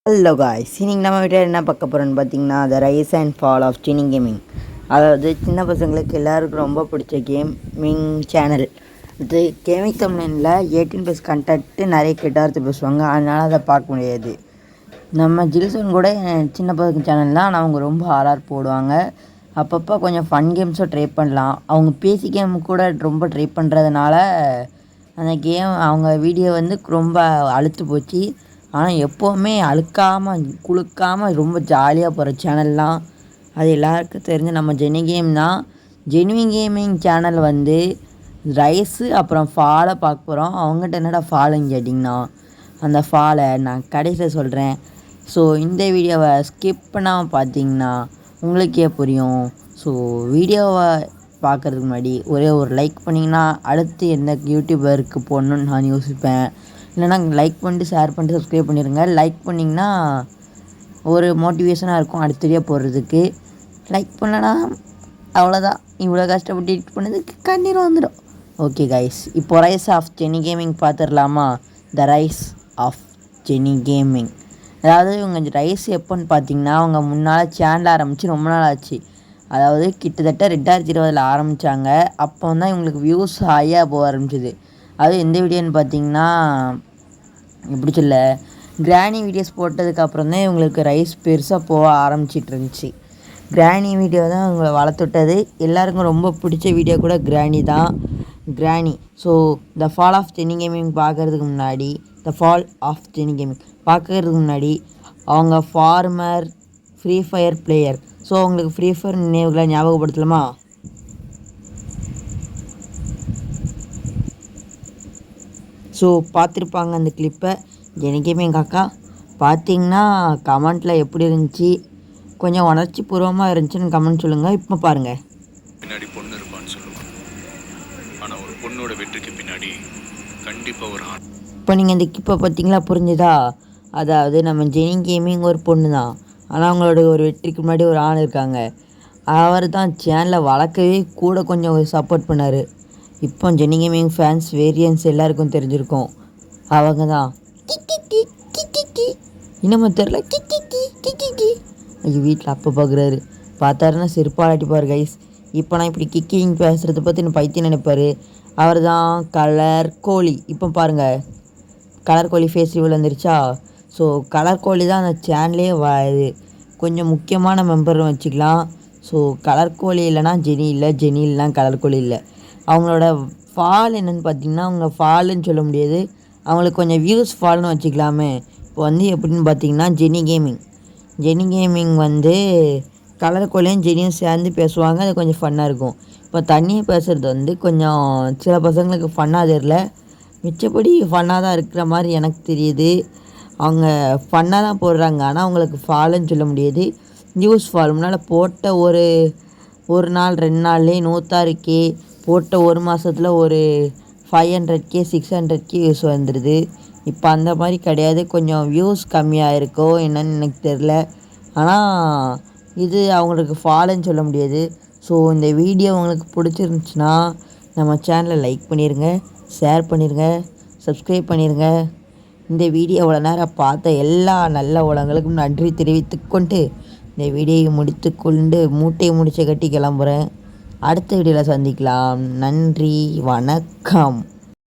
Hello guys, இன்னைக்கு நம்ம வீட்டில் என்ன பார்க்க போகிறோன்னு பார்த்தீங்கன்னா the rise and fall of ஜெனி கேமிங். அதாவது சின்ன பசங்களுக்கு எல்லாருக்கும் ரொம்ப பிடிச்ச கேமிங் சேனல். இது கேமிங் தமிழில் 18+ கண்டென்ட்டு நிறைய கெட்டார்த்து பேசுவாங்க, அதனால் அதை பார்க்க முடியாது. நம்ம ஜில்சன் கூட சின்ன பசங்க சேனல் தான், ஆனால் அவங்க ரொம்ப ஆர்ஆர் போடுவாங்க. அப்பப்போ கொஞ்சம் ஃபன் கேம்ஸும் ட்ரை பண்ணலாம். அவங்க பேசி கேம் கூட ரொம்ப ட்ரை பண்ணுறதுனால அந்த கேம் அவங்க வீடியோ வந்து ரொம்ப அழுத்து போச்சு. ஆனால் எப்போவுமே அழுக்காமல் குளுக்காமல் ரொம்ப ஜாலியாக போகிற சேனல்லாம் அது எல்லாருக்கும் தெரிஞ்ச நம்ம ஜெனி கேம் தான். ஜெனுவின் கேமிங் சேனல் வந்து ரைஸு அப்புறம் ஃபாலை பார்க்க போகிறோம். அவங்ககிட்ட என்னடா ஃபாலுன்னு கேட்டிங்கன்னா அந்த ஃபாலை நான் கடைசியில் சொல்கிறேன். ஸோ இந்த வீடியோவை ஸ்கிப் பண்ணாமல் பார்த்தீங்கன்னா உங்களுக்கே புரியும். ஸோ வீடியோவை பார்க்குறதுக்கு முன்னாடி ஒரே ஒரு லைக் பண்ணிங்கன்னா அடுத்து எந்த யூடியூபருக்கு போடணுன்னு நான் யோசிப்பேன். இல்லைனா லைக் பண்ணிட்டு ஷேர் பண்ணிட்டு சப்ஸ்கிரைப் பண்ணிடுங்க. லைக் பண்ணிங்கன்னா ஒரு மோட்டிவேஷனாக இருக்கும் அடுத்தடியாக போடுறதுக்கு. லைக் பண்ணலன்னா அவ்வளோதான், இவ்வளோ கஷ்டப்பட்டு எடிட் பண்ணதுக்கு கண்ணீர் வந்துடும். ஓகே கைஸ், இப்போ ரைஸ் ஆஃப் ஜெனி கேமிங் பார்த்துடலாமா? த ரைஸ் ஆஃப் ஜெனி கேமிங். அதாவது இவங்க ரைஸ் எப்போன்னு பார்த்தீங்கன்னா அவங்க முன்னால் சேனல் ஆரம்பித்து ரொம்ப நாள் ஆச்சு. அதாவது கிட்டத்தட்ட 2020 ஆரம்பித்தாங்க. அப்போ தான் இவங்களுக்கு வியூஸ் ஹையாக போக ஆரம்பிச்சிது. அது எந்த வீடியோன்னு பார்த்தீங்கன்னா எப்படி சொல்ல, கிராணி வீடியோஸ் போட்டதுக்கப்புறம் தான் இவங்களுக்கு ரைஸ் பெருசாக போக ஆரம்பிச்சிட்டு இருந்துச்சு. கிராணி வீடியோ தான் இவங்களை வளர்த்துட்டது. எல்லாருக்கும் ரொம்ப பிடிச்ச வீடியோ கூட கிராணி தான். கிராணி. ஸோ த ஃபால் ஆஃப் ஜெனி கேமிங் பார்க்குறதுக்கு முன்னாடி அவங்க former Free Fire player. So அவங்களுக்கு ஃப்ரீ ஃபயர் நினைவுகளை ஞாபகப்படுத்தலாமா? ஸோ பார்த்துருப்பாங்க அந்த கிளிப்பை. எனக்குமே எங்கள் அக்கா பார்த்தீங்கன்னா கமெண்ட்டில் எப்படி இருந்துச்சு, கொஞ்சம் உணர்ச்சி பூர்வமாக இருந்துச்சுன்னு கமெண்ட் சொல்லுங்கள். இப்போ பாருங்கள். பின்னாடி பொண்ணு இருப்பான்னு சொல்லுவாங்க, ஆனால் ஒரு பொண்ணோட வெற்றிக்கு பின்னாடி கண்டிப்பாக ஒரு ஆண். இப்போ நீங்கள் இந்த கிப்பை பார்த்தீங்களா, புரிஞ்சுதா? அதாவது நம்ம ஜெனி கேமிங் ஒரு பொண்ணு தான், ஆனால் அவங்களோட ஒரு வெற்றிக்கு முன்னாடி ஒரு ஆண் இருக்காங்க. அவர் தான் சேனலை வளர்க்கவே கூட கொஞ்சம் சப்போர்ட் பண்ணார். இப்போ ஜெனி கேமிங் ஃபேன்ஸ் வேரியன்ஸ் எல்லாருக்கும் தெரிஞ்சிருக்கும். அவங்க தான் இன்னமும் தெரில வீட்டில் அப்போ பார்க்குறாரு, பார்த்தாருன்னா செருப்பால் அடிப்பார் கைஸ். இப்போ நான் இப்படி கிக்கிங் பேசுகிறத பற்றி நான் பைத்தியம் நினைப்பார். அவர் தான் கலர் கோழி. இப்போ பாருங்கள், கலர் கோழி ஃபேஸ் ரிவீல் வந்துருச்சா? ஸோ கலர் கோழி தான் அந்த சேனலே இது கொஞ்சம் முக்கியமான மெம்பர்னு வச்சுக்கலாம். ஸோ கலர் கோழி இல்லைனா ஜெனி இல்லை, ஜெனி இல்லைனா கலர் கோழி இல்லை. அவங்களோட ஃபால் என்னென்னு பார்த்தீங்கன்னா அவங்க ஃபாலுன்னு சொல்ல முடியாது, அவங்களுக்கு கொஞ்சம் வியூஸ் ஃபால்னு வச்சுக்கலாமே. இப்போ வந்து எப்படின்னு பார்த்தீங்கன்னா ஜெனி கேமிங் வந்து கலர் கோழியும் ஜெனியும் சேர்ந்து பேசுவாங்க. அது கொஞ்சம் ஃபன்னாக இருக்கும். இப்போ தண்ணியை பேசுகிறது வந்து கொஞ்சம் சில பசங்களுக்கு ஃபன்னாக தெரியல, மிச்சப்படி ஃபன்னாக தான் இருக்கிற மாதிரி எனக்கு தெரியுது. அவங்க ஃபன்னாக தான் போடுறாங்க, ஆனால் அவங்களுக்கு ஃபாலுன்னு சொல்ல முடியாது, நியூஸ் ஃபால். முன்னால் போட்ட ஒரு நாள் 2 நாள்லேயே 106K, போட்ட ஒரு மாதத்தில் ஒரு 500K 600K வியூஸ் வந்துடுது. இப்போ அந்த மாதிரி கிடையாது, கொஞ்சம் வியூஸ் கம்மியாக இருக்கோ என்னன்னு எனக்கு தெரில. ஆனால் இது அவங்களுக்கு ஃபாலுன்னு சொல்ல முடியாது. ஸோ இந்த வீடியோ உங்களுக்கு பிடிச்சிருந்துச்சுன்னா நம்ம சேனலை லைக் பண்ணிடுங்க, ஷேர் பண்ணிடுங்க, சப்ஸ்கிரைப் பண்ணிடுங்க. இந்த வீடியோ இவ்வளோ நேரம் பார்த்த எல்லா நல்ல உலகங்களுக்கும் நன்றி தெரிவித்துக்கொண்டு இந்த வீடியோவை முடித்துக்கொண்டு மூட்டையை முடிச்சு கட்டி கிளம்புறேன். அடுத்த வீடியோவில் சந்திக்கலாம். நன்றி, வணக்கம்.